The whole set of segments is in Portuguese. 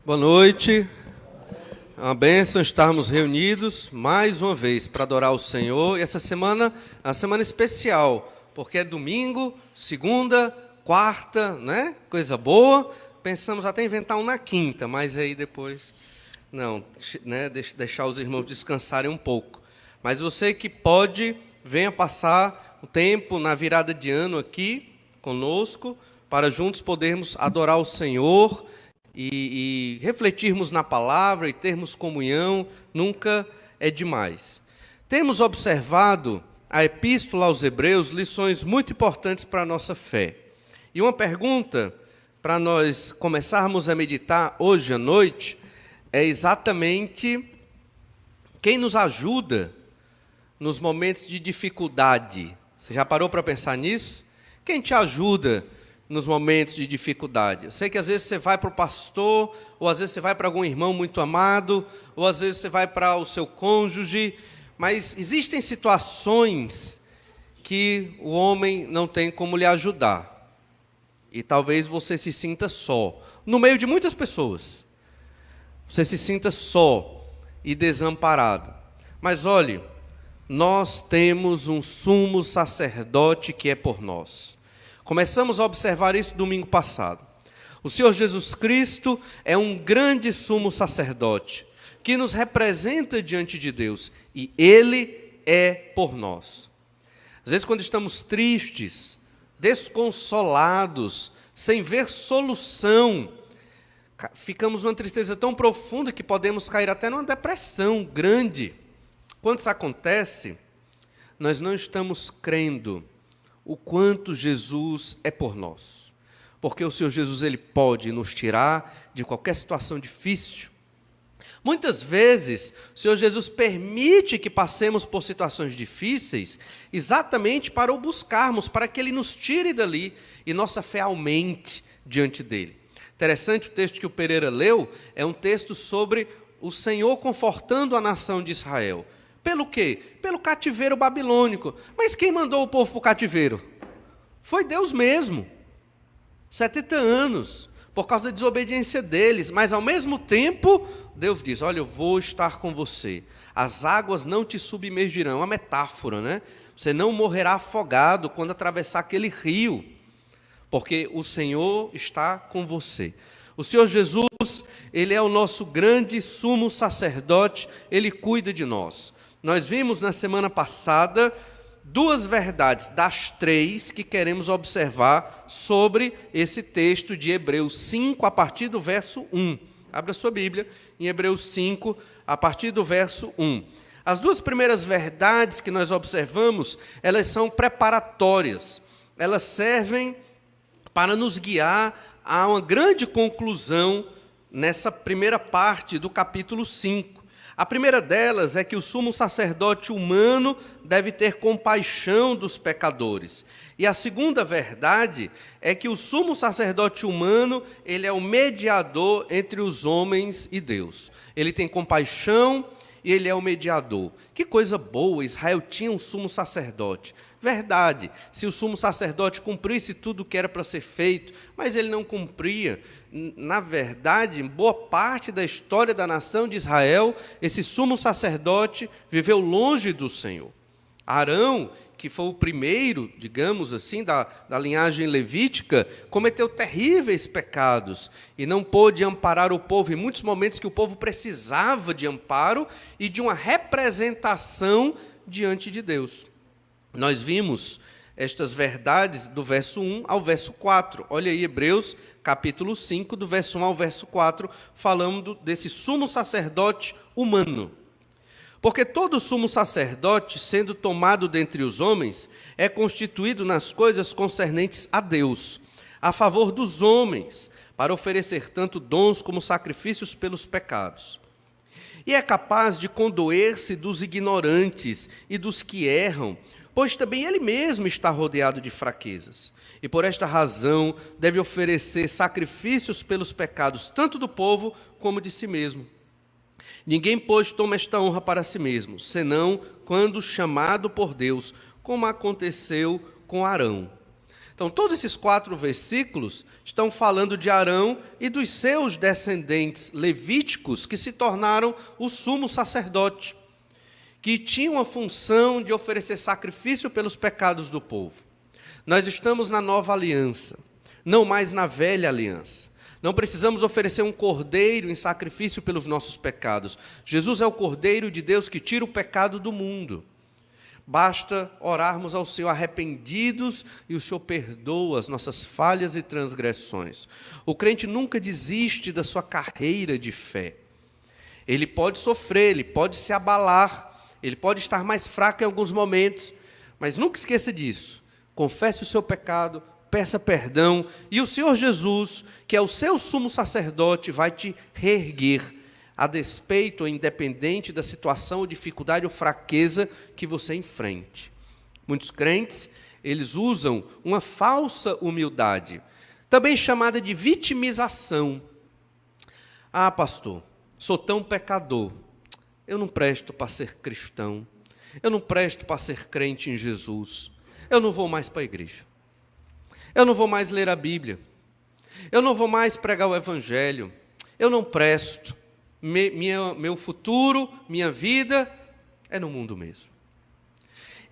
Boa noite, é uma bênção estarmos reunidos mais uma vez para adorar o Senhor. E essa semana é uma semana especial, porque é domingo, segunda, quarta, né? Coisa boa. Pensamos até inventar um na quinta, mas aí depois, não, né? Deixar os irmãos descansarem um pouco. Mas você que pode, venha passar o tempo na virada de ano aqui conosco, para juntos podermos adorar o Senhor e refletirmos na palavra e termos comunhão. Nunca é demais. Temos observado a Epístola aos Hebreus, lições muito importantes para a nossa fé. E uma pergunta para nós começarmos a meditar hoje à noite é exatamente quem nos ajuda nos momentos de dificuldade. Você já parou para pensar nisso? Quem te ajuda nos momentos de dificuldade? Eu sei que às vezes você vai para o pastor, ou às vezes você vai para algum irmão muito amado, ou às vezes você vai para o seu cônjuge, mas existem situações que o homem não tem como lhe ajudar. E talvez você se sinta só, no meio de muitas pessoas. Você se sinta só e desamparado. Mas olhe, nós temos um sumo sacerdote que é por nós. Começamos a observar isso domingo passado. O Senhor Jesus Cristo é um grande sumo sacerdote que nos representa diante de Deus, e Ele é por nós. Às vezes, quando estamos tristes, desconsolados, sem ver solução, ficamos numa tristeza tão profunda que podemos cair até numa depressão grande. Quando isso acontece, nós não estamos crendo o quanto Jesus é por nós. Porque o Senhor Jesus, Ele pode nos tirar de qualquer situação difícil. Muitas vezes, o Senhor Jesus permite que passemos por situações difíceis, exatamente para o buscarmos, para que Ele nos tire dali e nossa fé aumente diante dEle. Interessante, o texto que o Pereira leu é um texto sobre o Senhor confortando a nação de Israel. Pelo quê? Pelo cativeiro babilônico. Mas quem mandou o povo para o cativeiro? Foi Deus mesmo. 70 anos, por causa da desobediência deles. Mas ao mesmo tempo, Deus diz: olha, eu vou estar com você. As águas não te submergirão. É uma metáfora, né? Você não morrerá afogado quando atravessar aquele rio, porque o Senhor está com você. O Senhor Jesus, Ele é o nosso grande sumo sacerdote, Ele cuida de nós. Nós vimos na semana passada duas verdades das três que queremos observar sobre esse texto de Hebreus 5, a partir do verso 1. Abra sua Bíblia em Hebreus 5, a partir do verso 1. As duas primeiras verdades que nós observamos, elas são preparatórias. Elas servem para nos guiar a uma grande conclusão nessa primeira parte do capítulo 5. A primeira delas é que o sumo sacerdote humano deve ter compaixão dos pecadores. E a segunda verdade é que o sumo sacerdote humano, ele é o mediador entre os homens e Deus. Ele tem compaixão e ele é o mediador. Que coisa boa, Israel tinha um sumo sacerdote. Verdade, se o sumo sacerdote cumprisse tudo o que era para ser feito, mas ele não cumpria. Na verdade, em boa parte da história da nação de Israel, esse sumo sacerdote viveu longe do Senhor. Arão, que foi o primeiro, digamos assim, da linhagem levítica, cometeu terríveis pecados e não pôde amparar o povo em muitos momentos que o povo precisava de amparo e de uma representação diante de Deus. Nós vimos estas verdades do verso 1 ao verso 4. Olha aí, Hebreus, capítulo 5, do verso 1 ao verso 4, falando desse sumo sacerdote humano. Porque todo sumo sacerdote, sendo tomado dentre os homens, é constituído nas coisas concernentes a Deus, a favor dos homens, para oferecer tanto dons como sacrifícios pelos pecados. E é capaz de condoer-se dos ignorantes e dos que erram, pois também ele mesmo está rodeado de fraquezas. E por esta razão deve oferecer sacrifícios pelos pecados, tanto do povo como de si mesmo. Ninguém, pois, toma esta honra para si mesmo, senão quando chamado por Deus, como aconteceu com Arão. Então, todos esses 4 versículos estão falando de Arão e dos seus descendentes levíticos que se tornaram o sumo sacerdote, que tinham a função de oferecer sacrifício pelos pecados do povo. Nós estamos na nova aliança, não mais na velha aliança. Não precisamos oferecer um cordeiro em sacrifício pelos nossos pecados. Jesus é o Cordeiro de Deus que tira o pecado do mundo. Basta orarmos ao Senhor arrependidos e o Senhor perdoa as nossas falhas e transgressões. O crente nunca desiste da sua carreira de fé. Ele pode sofrer, ele pode se abalar, ele pode estar mais fraco em alguns momentos, mas nunca esqueça disso. Confesse o seu pecado, peça perdão, e o Senhor Jesus, que é o seu sumo sacerdote, vai te reerguer, a despeito ou independente da situação, ou dificuldade ou fraqueza que você enfrente. Muitos crentes, eles usam uma falsa humildade, também chamada de vitimização. Ah, pastor, sou tão pecador, eu não presto para ser cristão, eu não presto para ser crente em Jesus, eu não vou mais para a igreja, eu não vou mais ler a Bíblia, eu não vou mais pregar o Evangelho, eu não presto. Meu futuro, minha vida é no mundo mesmo.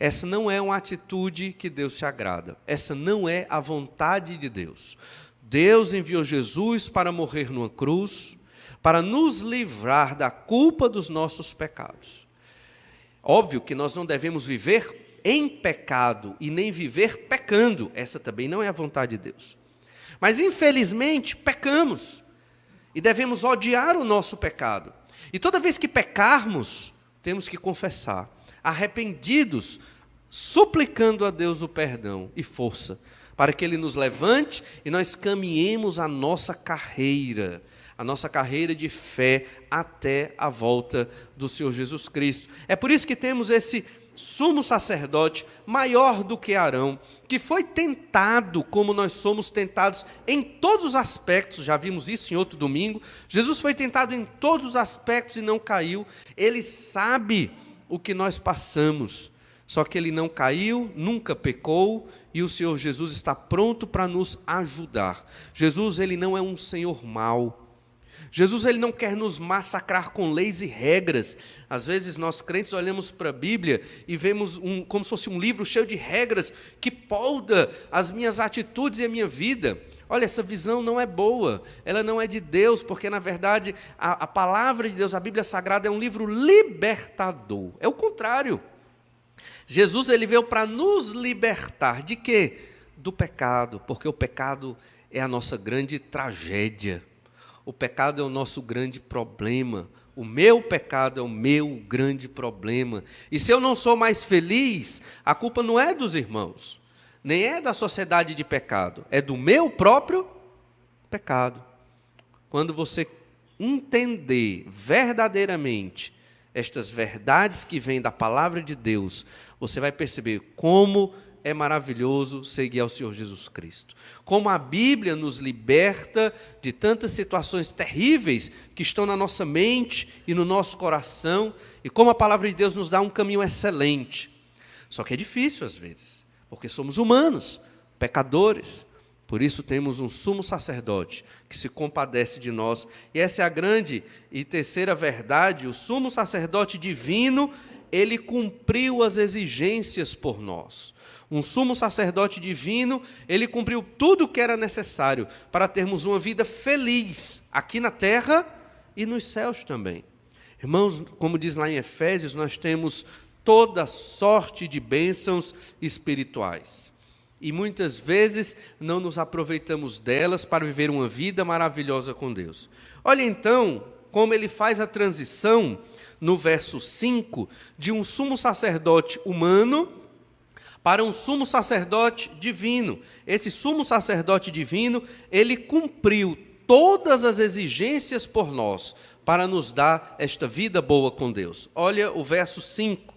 Essa não é uma atitude que Deus se agrada. Essa não é a vontade de Deus. Deus enviou Jesus para morrer numa cruz, para nos livrar da culpa dos nossos pecados. Óbvio que nós não devemos viver em pecado e nem viver pecando. Essa também não é a vontade de Deus. Mas, infelizmente, pecamos. E devemos odiar o nosso pecado. E toda vez que pecarmos, temos que confessar, arrependidos, suplicando a Deus o perdão e força, para que Ele nos levante e nós caminhemos a nossa carreira de fé até a volta do Senhor Jesus Cristo. É por isso que temos esse sumo sacerdote maior do que Arão, que foi tentado como nós somos tentados em todos os aspectos, já vimos isso em outro domingo. Jesus foi tentado em todos os aspectos e não caiu. Ele sabe o que nós passamos, só que ele não caiu, nunca pecou, e o Senhor Jesus está pronto para nos ajudar. Jesus, ele não é um Senhor mau. Jesus, ele não quer nos massacrar com leis e regras. Às vezes nós crentes olhamos para a Bíblia e vemos como se fosse um livro cheio de regras que polda as minhas atitudes e a minha vida. Olha, essa visão não é boa, ela não é de Deus, porque na verdade a palavra de Deus, a Bíblia Sagrada, é um livro libertador. É o contrário. Jesus, ele veio para nos libertar de quê? Do pecado, porque o pecado é a nossa grande tragédia. O pecado é o nosso grande problema. O meu pecado é o meu grande problema. E se eu não sou mais feliz, a culpa não é dos irmãos, nem é da sociedade de pecado, é do meu próprio pecado. Quando você entender verdadeiramente estas verdades que vêm da palavra de Deus, você vai perceber como é maravilhoso seguir ao Senhor Jesus Cristo. Como a Bíblia nos liberta de tantas situações terríveis que estão na nossa mente e no nosso coração, e como a palavra de Deus nos dá um caminho excelente. Só que é difícil às vezes, porque somos humanos, pecadores. Por isso temos um sumo sacerdote que se compadece de nós. E essa é a grande e terceira verdade: o sumo sacerdote divino, ele cumpriu as exigências por nós. Um sumo sacerdote divino, ele cumpriu tudo o que era necessário para termos uma vida feliz, aqui na terra e nos céus também. Irmãos, como diz lá em Efésios, nós temos toda sorte de bênçãos espirituais. E muitas vezes não nos aproveitamos delas para viver uma vida maravilhosa com Deus. Olha então como ele faz a transição, no verso 5, de um sumo sacerdote humano para um sumo sacerdote divino. Esse sumo sacerdote divino, ele cumpriu todas as exigências por nós, para nos dar esta vida boa com Deus. Olha o verso 5.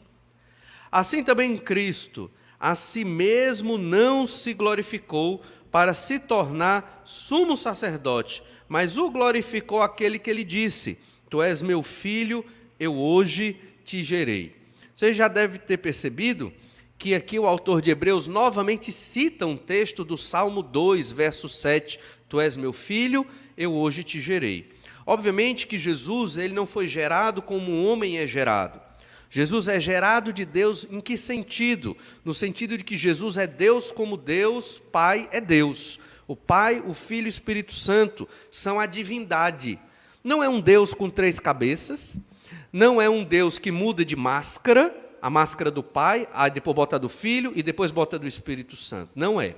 Assim também Cristo, a si mesmo não se glorificou para se tornar sumo sacerdote, mas o glorificou aquele que lhe disse: Tu és meu filho, eu hoje te gerei. Você já deve ter percebido que aqui o autor de Hebreus novamente cita um texto do Salmo 2, verso 7, Tu és meu filho, eu hoje te gerei. Obviamente que Jesus ele não foi gerado como um homem é gerado. Jesus é gerado de Deus em que sentido? No sentido de que Jesus é Deus como Deus, Pai é Deus. O Pai, o Filho e o Espírito Santo são a divindade. Não é um Deus com 3 cabeças, não é um Deus que muda de máscara, a máscara do Pai, aí depois bota do Filho e depois bota do Espírito Santo. Não é.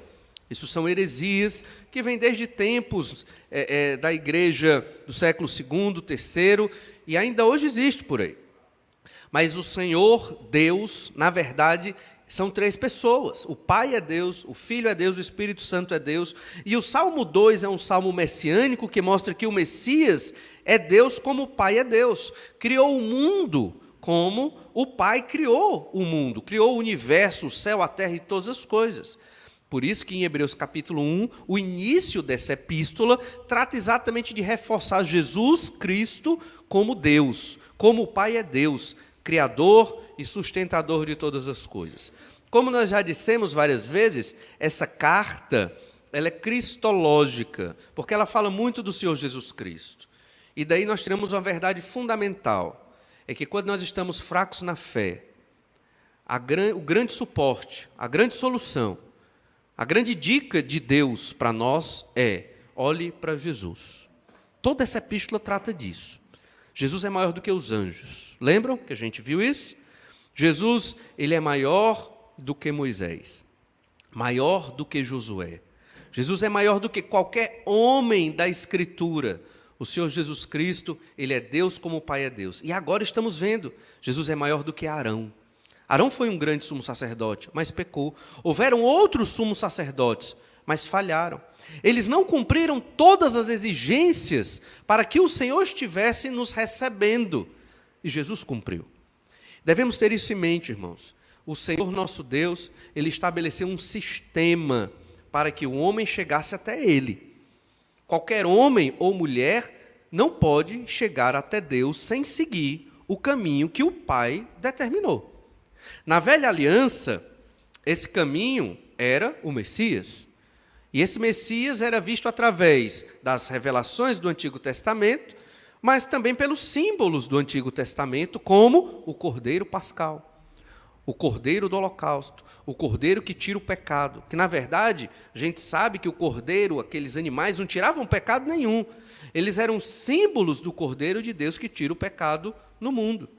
Isso são heresias que vêm desde tempos da igreja do século II, III, e ainda hoje existe por aí. Mas o Senhor, Deus, na verdade, são 3 pessoas. O Pai é Deus, o Filho é Deus, o Espírito Santo é Deus. E o Salmo 2 é um salmo messiânico que mostra que o Messias é Deus como o Pai é Deus. Criou o mundo como o Pai criou o mundo, criou o universo, o céu, a terra e todas as coisas. Por isso que em Hebreus capítulo 1, o início dessa epístola trata exatamente de reforçar Jesus Cristo como Deus, como o Pai é Deus, Criador e sustentador de todas as coisas. Como nós já dissemos várias vezes, essa carta ela é cristológica, porque ela fala muito do Senhor Jesus Cristo. E daí nós temos uma verdade fundamental, é que quando nós estamos fracos na fé, o grande suporte, a grande solução, a grande dica de Deus para nós é: olhe para Jesus. Toda essa epístola trata disso. Jesus é maior do que os anjos. Lembram que a gente viu isso? Jesus, ele é maior do que Moisés, maior do que Josué. Jesus é maior do que qualquer homem da Escritura. O Senhor Jesus Cristo, ele é Deus como o Pai é Deus. E agora estamos vendo, Jesus é maior do que Arão. Arão foi um grande sumo sacerdote, mas pecou. Houveram outros sumos sacerdotes, mas falharam. Eles não cumpriram todas as exigências para que o Senhor estivesse nos recebendo. E Jesus cumpriu. Devemos ter isso em mente, irmãos. O Senhor nosso Deus, ele estabeleceu um sistema para que o homem chegasse até ele. Qualquer homem ou mulher não pode chegar até Deus sem seguir o caminho que o Pai determinou. Na velha aliança, esse caminho era o Messias. E esse Messias era visto através das revelações do Antigo Testamento, mas também pelos símbolos do Antigo Testamento, como o Cordeiro Pascal, o Cordeiro do Holocausto, o Cordeiro que tira o pecado. Que, na verdade, a gente sabe que o Cordeiro, aqueles animais, não tiravam pecado nenhum. Eles eram símbolos do Cordeiro de Deus que tira o pecado no mundo.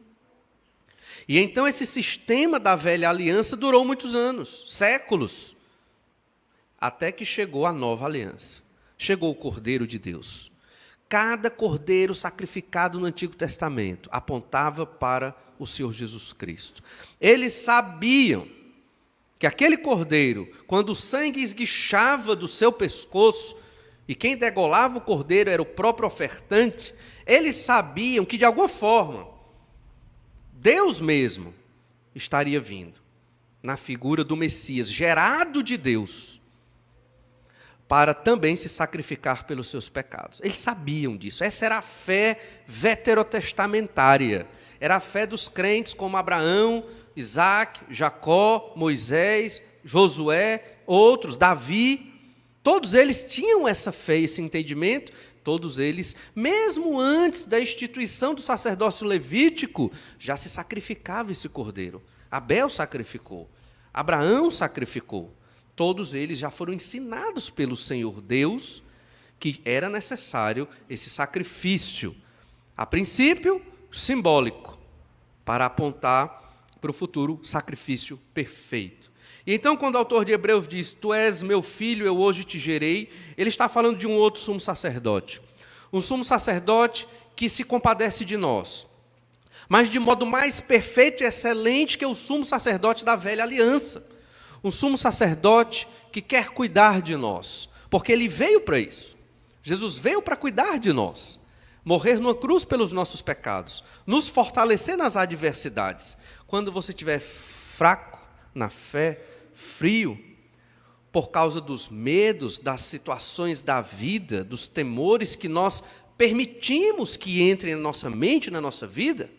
E então esse sistema da velha aliança durou muitos anos, séculos, até que chegou a nova aliança. Chegou o Cordeiro de Deus. Cada cordeiro sacrificado no Antigo Testamento apontava para o Senhor Jesus Cristo. Eles sabiam que aquele cordeiro, quando o sangue esguichava do seu pescoço, e quem degolava o cordeiro era o próprio ofertante, eles sabiam que, de alguma forma, Deus mesmo estaria vindo, na figura do Messias, gerado de Deus, para também se sacrificar pelos seus pecados. Eles sabiam disso. Essa era a fé veterotestamentária. Era a fé dos crentes como Abraão, Isaac, Jacó, Moisés, Josué, outros, Davi. Todos eles tinham essa fé, esse entendimento. Todos eles, mesmo antes da instituição do sacerdócio levítico, já se sacrificava esse cordeiro. Abel sacrificou, Abraão sacrificou. Todos eles já foram ensinados pelo Senhor Deus que era necessário esse sacrifício. A princípio, simbólico, para apontar para o futuro sacrifício perfeito. E então, quando o autor de Hebreus diz: Tu és meu filho, eu hoje te gerei, ele está falando de um outro sumo sacerdote. Um sumo sacerdote que se compadece de nós, mas de modo mais perfeito e excelente que o sumo sacerdote da velha aliança. Um sumo sacerdote que quer cuidar de nós, porque ele veio para isso. Jesus veio para cuidar de nós, morrer numa cruz pelos nossos pecados, nos fortalecer nas adversidades. Quando você estiver fraco na fé, frio, por causa dos medos, das situações da vida, dos temores que nós permitimos que entrem na nossa mente, na nossa vida,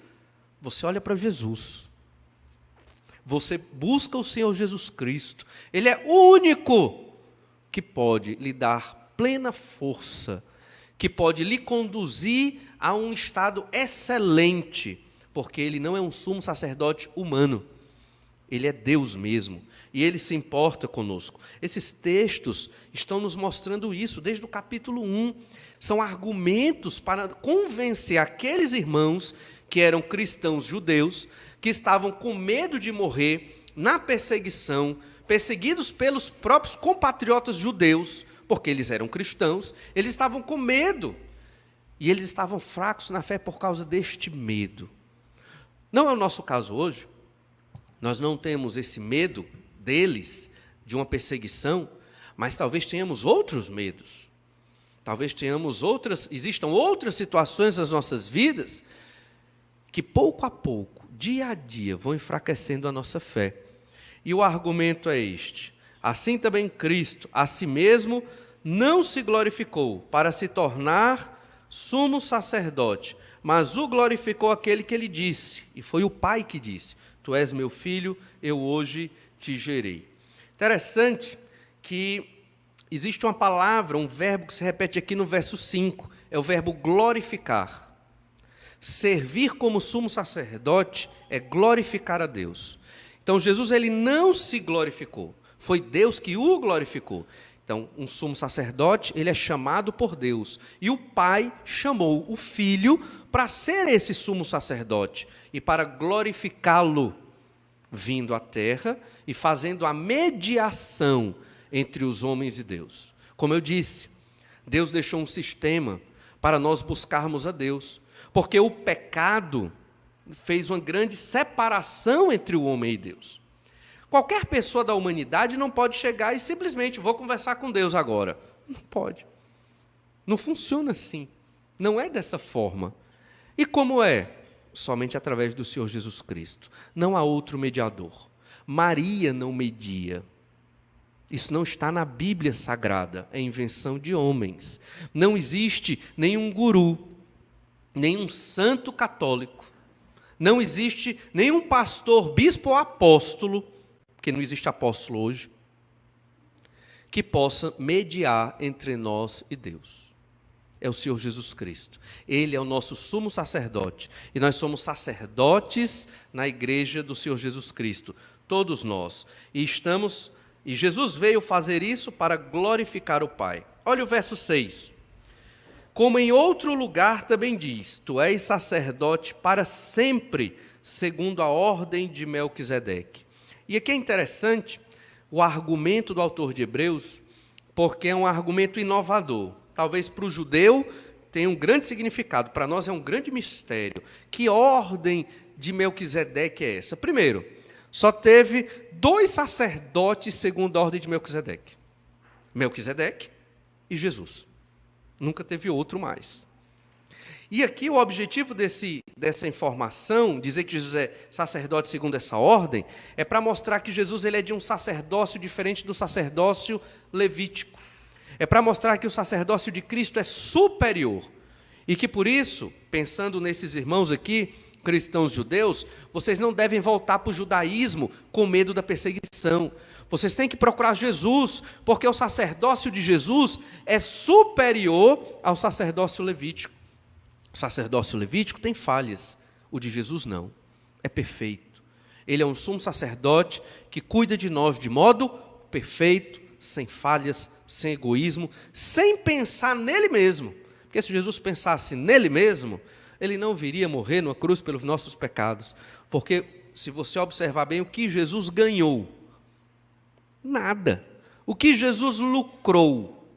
você olha para Jesus. você busca o Senhor Jesus Cristo. Ele é o único que pode lhe dar plena força, que pode lhe conduzir a um estado excelente, porque Ele não é um sumo sacerdote humano, Ele é Deus mesmo, e Ele se importa conosco. Esses textos estão nos mostrando isso, desde o capítulo 1, são argumentos para convencer aqueles irmãos que eram cristãos judeus, que estavam com medo de morrer na perseguição, perseguidos pelos próprios compatriotas judeus, porque eles eram cristãos, eles estavam com medo, e eles estavam fracos na fé por causa deste medo. Não é o nosso caso hoje, nós não temos esse medo deles, de uma perseguição, mas talvez tenhamos outros medos, talvez existam outras situações nas nossas vidas, que pouco a pouco, dia a dia, vão enfraquecendo a nossa fé. E o argumento é este: assim também Cristo, a si mesmo, não se glorificou para se tornar sumo sacerdote, mas o glorificou aquele que lhe disse, e foi o Pai que disse: tu és meu filho, eu hoje te gerei. Interessante que existe uma palavra, um verbo que se repete aqui no verso 5, é o verbo glorificar. Servir como sumo sacerdote é glorificar a Deus. Então Jesus ele não se glorificou, foi Deus que o glorificou. Então um sumo sacerdote ele é chamado por Deus, e o Pai chamou o Filho para ser esse sumo sacerdote e para glorificá-lo, vindo à terra e fazendo a mediação entre os homens e Deus. Como eu disse, Deus deixou um sistema para nós buscarmos a Deus, porque o pecado fez uma grande separação entre o homem e Deus. Qualquer pessoa da humanidade não pode chegar e simplesmente, vou conversar com Deus agora. Não pode. Não funciona assim. Não é dessa forma. E como é? Somente através do Senhor Jesus Cristo. Não há outro mediador. Maria não media. Isso não está na Bíblia Sagrada, é invenção de homens. Não existe nenhum guru, nenhum santo católico, não existe nenhum pastor, bispo ou apóstolo, porque não existe apóstolo hoje, que possa mediar entre nós e Deus. É o Senhor Jesus Cristo. Ele é o nosso sumo sacerdote, e nós somos sacerdotes na igreja do Senhor Jesus Cristo, todos nós. E Jesus veio fazer isso para glorificar o Pai. Olha o verso 6. Como em outro lugar também diz, tu és sacerdote para sempre, segundo a ordem de Melquisedeque. E aqui é interessante o argumento do autor de Hebreus, porque é um argumento inovador. Talvez para o judeu tenha um grande significado, para nós é um grande mistério. Que ordem de Melquisedeque é essa? Primeiro, só teve 2 sacerdotes segundo a ordem de Melquisedeque. Melquisedeque e Jesus. Nunca teve outro mais. E aqui o objetivo dessa informação, dizer que Jesus é sacerdote segundo essa ordem, é para mostrar que Jesus ele é de um sacerdócio diferente do sacerdócio levítico. É para mostrar que o sacerdócio de Cristo é superior. E que por isso, pensando nesses irmãos aqui, cristãos judeus, vocês não devem voltar para o judaísmo com medo da perseguição. Vocês têm que procurar Jesus, porque o sacerdócio de Jesus é superior ao sacerdócio levítico. O sacerdócio levítico tem falhas, o de Jesus não, é perfeito. Ele é um sumo sacerdote que cuida de nós de modo perfeito, sem falhas, sem egoísmo, sem pensar nele mesmo. Porque se Jesus pensasse nele mesmo, ele não viria morrer numa cruz pelos nossos pecados. Porque se você observar bem o que Jesus ganhou, nada. O que Jesus lucrou,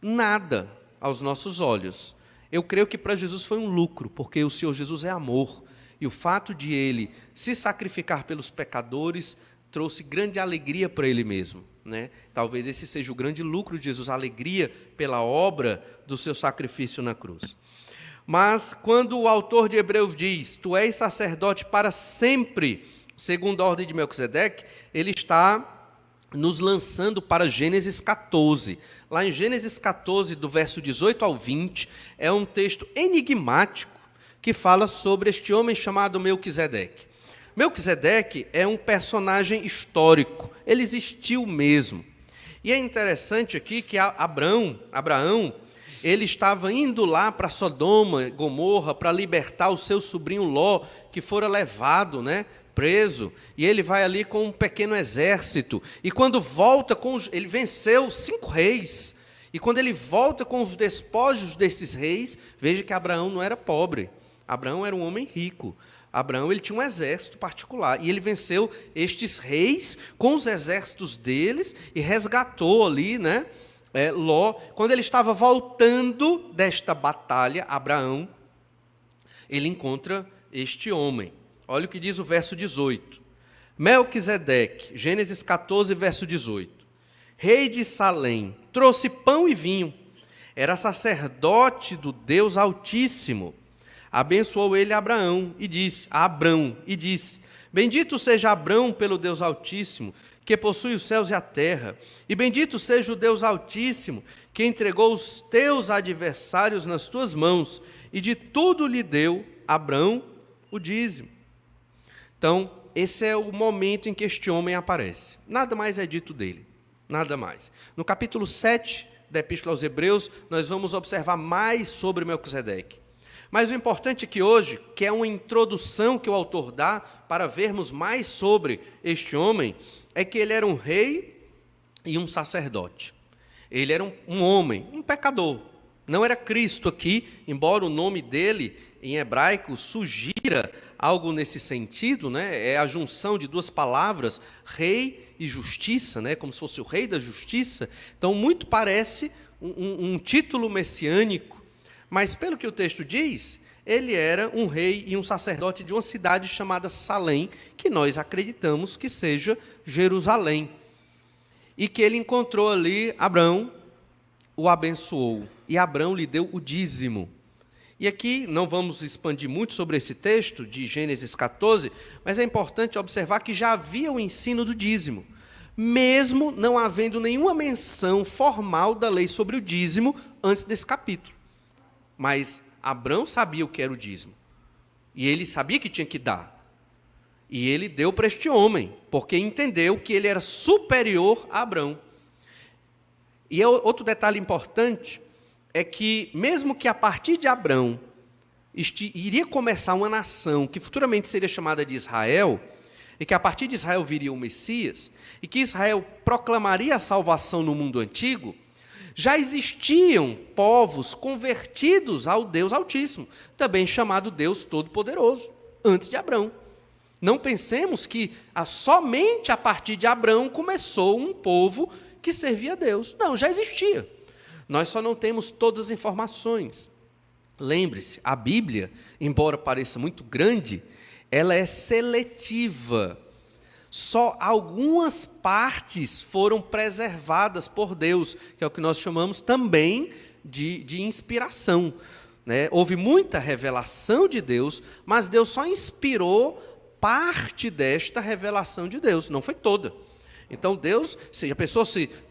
nada aos nossos olhos. Eu creio que para Jesus foi um lucro, porque o Senhor Jesus é amor. E o fato de Ele se sacrificar pelos pecadores trouxe grande alegria para Ele mesmo, né? Talvez esse seja o grande lucro de Jesus, a alegria pela obra do seu sacrifício na cruz. Mas quando o autor de Hebreus diz, tu és sacerdote para sempre, segundo a ordem de Melquisedeque, ele está nos lançando para Gênesis 14. Lá em Gênesis 14, do verso 18 ao 20, é um texto enigmático que fala sobre este homem chamado Melquisedeque. Melquisedeque é um personagem histórico, ele existiu mesmo. E é interessante aqui que Abraão, ele estava indo lá para Sodoma, Gomorra, para libertar o seu sobrinho Ló, que fora levado, preso, e ele vai ali com um pequeno exército, e quando volta, ele venceu 5 reis, e quando ele volta com os despojos desses reis, veja que Abraão não era pobre, Abraão era um homem rico, Abraão ele tinha um exército particular, e ele venceu estes reis com os exércitos deles, e resgatou ali, Ló. Quando ele estava voltando desta batalha, Abraão, ele encontra este homem. Olha o que diz o verso 18. Melquisedeque, Gênesis 14, verso 18. Rei de Salém, trouxe pão e vinho. Era sacerdote do Deus Altíssimo. Abençoou ele Abrão e disse: Bendito seja Abrão pelo Deus Altíssimo, que possui os céus e a terra. E bendito seja o Deus Altíssimo, que entregou os teus adversários nas tuas mãos. E de tudo lhe deu Abrão o dízimo. Então, esse é o momento em que este homem aparece. Nada mais é dito dele, nada mais. No capítulo 7 da Epístola aos Hebreus, nós vamos observar mais sobre Melquisedeque. Mas o importante aqui hoje, que é uma introdução que o autor dá para vermos mais sobre este homem, é que ele era um rei e um sacerdote. Ele era um homem, um pecador. Não era Cristo aqui, embora o nome dele em hebraico sugira algo nesse sentido, é a junção de duas palavras, rei e justiça, como se fosse o rei da justiça. Então, muito parece um título messiânico, mas pelo que o texto diz, ele era um rei e um sacerdote de uma cidade chamada Salém, que nós acreditamos que seja Jerusalém. E que ele encontrou ali Abrão, o abençoou, e Abrão lhe deu o dízimo. E aqui não vamos expandir muito sobre esse texto de Gênesis 14, mas é importante observar que já havia o ensino do dízimo, mesmo não havendo nenhuma menção formal da lei sobre o dízimo antes desse capítulo. Mas Abrão sabia o que era o dízimo, e ele sabia que tinha que dar. E ele deu para este homem, porque entendeu que ele era superior a Abrão. E outro detalhe importante é que, mesmo que a partir de Abrão iria começar uma nação que futuramente seria chamada de Israel, e que a partir de Israel viria o Messias, e que Israel proclamaria a salvação no mundo antigo, já existiam povos convertidos ao Deus Altíssimo, também chamado Deus Todo-Poderoso, antes de Abrão. Não pensemos que somente a partir de Abrão começou um povo que servia a Deus. Não, já existia. Nós só não temos todas as informações. Lembre-se, a Bíblia, embora pareça muito grande, ela é seletiva. Só algumas partes foram preservadas por Deus, que é o que nós chamamos também de inspiração. Houve muita revelação de Deus, mas Deus só inspirou parte desta revelação de Deus, não foi toda. Então Deus, se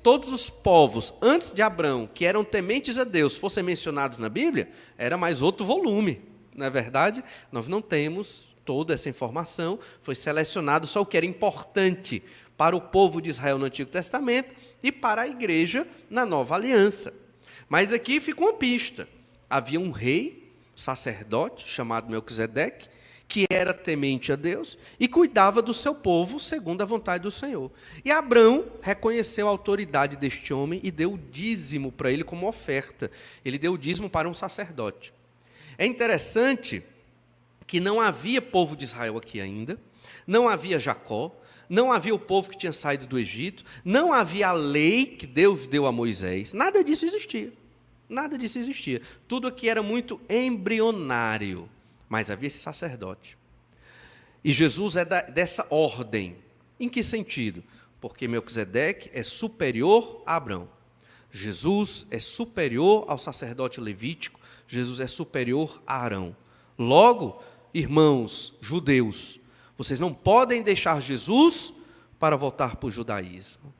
todos os povos antes de Abrão, que eram tementes a Deus, fossem mencionados na Bíblia, era mais outro volume, não é verdade? Nós não temos toda essa informação, foi selecionado só o que era importante para o povo de Israel no Antigo Testamento e para a igreja na Nova Aliança. Mas aqui fica uma pista. Havia um rei, sacerdote, chamado Melquisedeque, que era temente a Deus e cuidava do seu povo segundo a vontade do Senhor. E Abrão reconheceu a autoridade deste homem e deu o dízimo para ele como oferta. Ele deu o dízimo para um sacerdote. É interessante que não havia povo de Israel aqui ainda, não havia Jacó, não havia o povo que tinha saído do Egito, não havia a lei que Deus deu a Moisés, nada disso existia. Nada disso existia. Tudo aqui era muito embrionário. Mas havia esse sacerdote. E Jesus é dessa ordem. Em que sentido? Porque Melquisedeque é superior a Abrão. Jesus é superior ao sacerdote levítico. Jesus é superior a Arão. Logo, irmãos judeus, vocês não podem deixar Jesus para voltar para o judaísmo.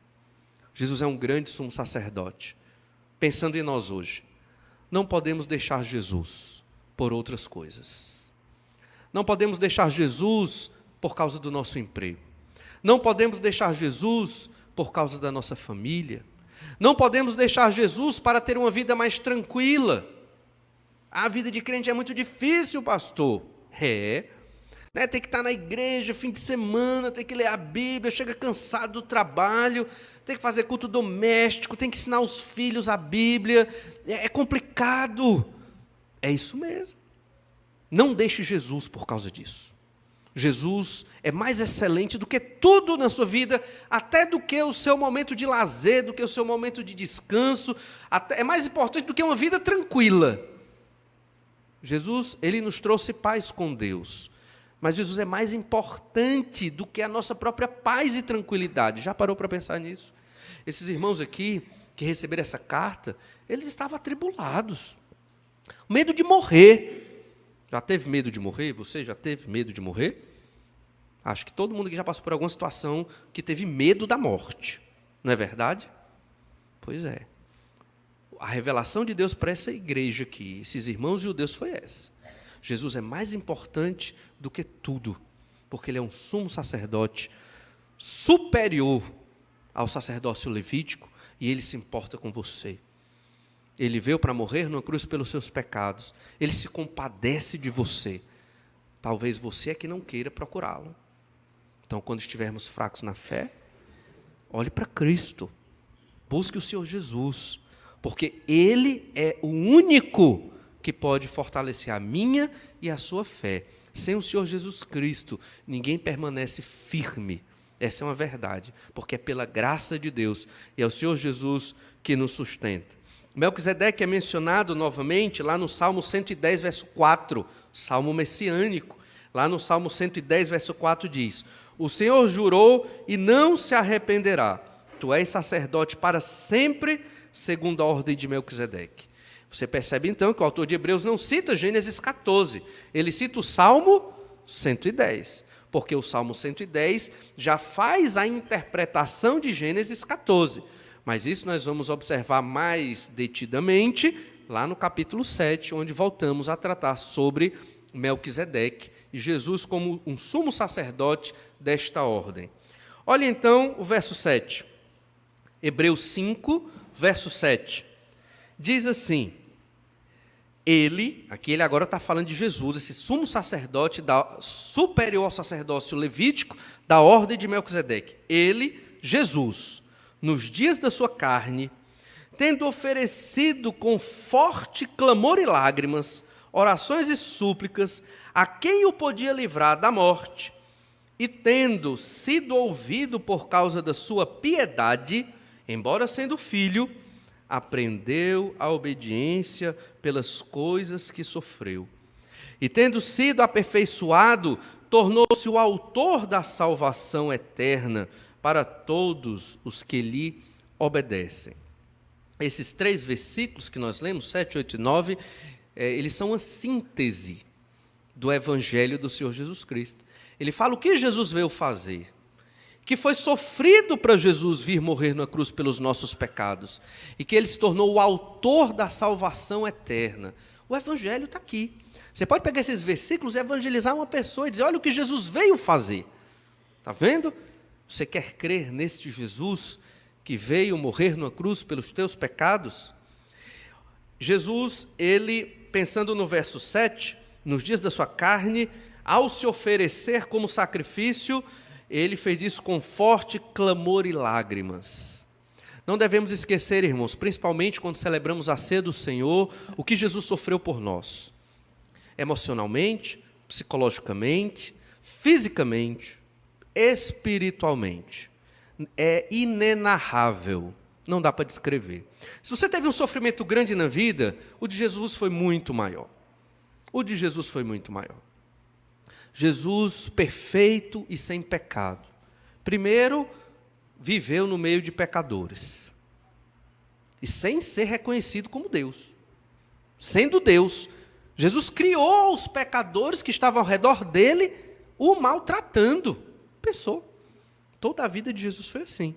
Jesus é um grande sumo sacerdote. Pensando em nós hoje, não podemos deixar Jesus por outras coisas. Não podemos deixar Jesus por causa do nosso emprego. Não podemos deixar Jesus por causa da nossa família. Não podemos deixar Jesus para ter uma vida mais tranquila. A vida de crente é muito difícil, pastor. Tem que estar na igreja, fim de semana, tem que ler a Bíblia, chega cansado do trabalho, tem que fazer culto doméstico, tem que ensinar os filhos a Bíblia. É complicado. É isso mesmo. Não deixe Jesus por causa disso. Jesus é mais excelente do que tudo na sua vida, até do que o seu momento de lazer, do que o seu momento de descanso, é mais importante do que uma vida tranquila. Jesus, ele nos trouxe paz com Deus, mas Jesus é mais importante do que a nossa própria paz e tranquilidade. Já parou para pensar nisso? Esses irmãos aqui, que receberam essa carta, eles estavam atribulados, medo de morrer. Já teve medo de morrer? Você já teve medo de morrer? Acho que todo mundo aqui já passou por alguma situação que teve medo da morte. Não é verdade? Pois é. A revelação de Deus para essa igreja aqui, esses irmãos judeus, foi essa. Jesus é mais importante do que tudo, porque ele é um sumo sacerdote superior ao sacerdócio levítico, e ele se importa com você. Ele veio para morrer numa cruz pelos seus pecados. Ele se compadece de você. Talvez você é que não queira procurá-lo. Então, quando estivermos fracos na fé, olhe para Cristo. Busque o Senhor Jesus. Porque Ele é o único que pode fortalecer a minha e a sua fé. Sem o Senhor Jesus Cristo, ninguém permanece firme. Essa é uma verdade. Porque é pela graça de Deus. E é o Senhor Jesus que nos sustenta. Melquisedeque é mencionado novamente lá no Salmo 110, verso 4, Salmo messiânico. Lá no Salmo 110, verso 4 diz: o Senhor jurou e não se arrependerá. Tu és sacerdote para sempre, segundo a ordem de Melquisedeque. Você percebe então que o autor de Hebreus não cita Gênesis 14, ele cita o Salmo 110, porque o Salmo 110 já faz a interpretação de Gênesis 14. Mas isso nós vamos observar mais detidamente lá no capítulo 7, onde voltamos a tratar sobre Melquisedeque e Jesus como um sumo sacerdote desta ordem. Olha então o verso 7. Hebreus 5, verso 7. Diz assim: aqui ele agora está falando de Jesus, esse sumo sacerdote superior ao sacerdócio levítico da ordem de Melquisedeque. Ele, Jesus, nos dias da sua carne, tendo oferecido com forte clamor e lágrimas, orações e súplicas, a quem o podia livrar da morte, e tendo sido ouvido por causa da sua piedade, embora sendo filho, aprendeu a obediência pelas coisas que sofreu. E tendo sido aperfeiçoado, tornou-se o autor da salvação eterna para todos os que lhe obedecem. Esses 3 versículos que nós lemos, 7, 8 e 9, eles são a síntese do Evangelho do Senhor Jesus Cristo. Ele fala o que Jesus veio fazer, que foi sofrido para Jesus vir morrer na cruz pelos nossos pecados, e que ele se tornou o autor da salvação eterna. O Evangelho está aqui. Você pode pegar esses versículos e evangelizar uma pessoa e dizer: olha o que Jesus veio fazer. Está vendo? Você quer crer neste Jesus que veio morrer na cruz pelos teus pecados? Jesus, ele, pensando no verso 7, nos dias da sua carne, ao se oferecer como sacrifício, ele fez isso com forte clamor e lágrimas. Não devemos esquecer, irmãos, principalmente quando celebramos a ceia do Senhor, o que Jesus sofreu por nós. Emocionalmente, psicologicamente, fisicamente, espiritualmente. É inenarrável, não dá para descrever. Se você teve um sofrimento grande na vida, o de Jesus foi muito maior. O de Jesus foi muito maior. Jesus perfeito e sem pecado. Primeiro, viveu no meio de pecadores. E sem ser reconhecido como Deus. Sendo Deus, Jesus criou os pecadores que estavam ao redor dele, o maltratando. Pensou. Toda a vida de Jesus foi assim.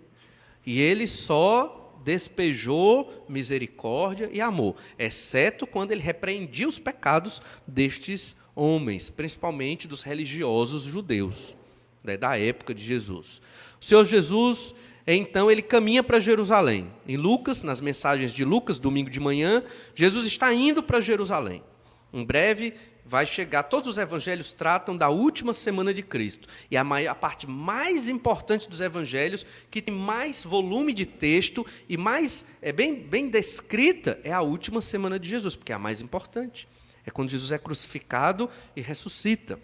E ele só despejou misericórdia e amor, exceto quando ele repreendia os pecados destes homens, principalmente dos religiosos judeus. né, da época de Jesus. O Senhor Jesus, então, ele caminha para Jerusalém. Em Lucas, nas mensagens de Lucas, domingo de manhã, Jesus está indo para Jerusalém. Em breve vai chegar, todos os evangelhos tratam da última semana de Cristo. E a parte mais importante dos evangelhos, que tem mais volume de texto e mais bem descrita, é a última semana de Jesus, porque é a mais importante. É quando Jesus é crucificado e ressuscita.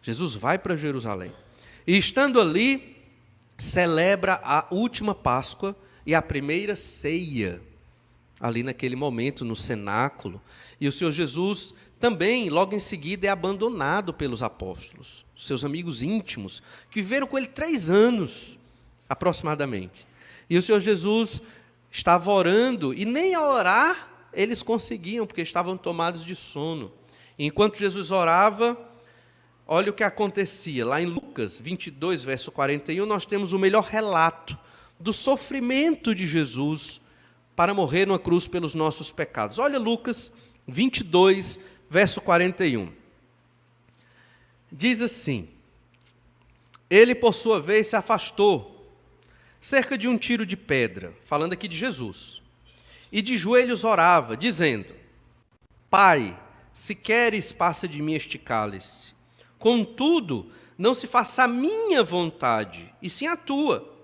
Jesus vai para Jerusalém. E estando ali, celebra a última Páscoa e a primeira ceia, ali naquele momento, no cenáculo. E o Senhor Jesus também, logo em seguida, é abandonado pelos apóstolos, seus amigos íntimos, que viveram com ele 3 anos, aproximadamente. E o Senhor Jesus estava orando, e nem a orar eles conseguiam, porque estavam tomados de sono. E enquanto Jesus orava, olha o que acontecia. Lá em Lucas 22, verso 41, nós temos o melhor relato do sofrimento de Jesus para morrer numa cruz pelos nossos pecados. Olha Lucas 22, verso 41. Diz assim: ele, por sua vez, se afastou, cerca de um tiro de pedra, falando aqui de Jesus, e de joelhos orava, dizendo: Pai, se queres, passa de mim este cálice. Contudo, não se faça a minha vontade, e sim a tua.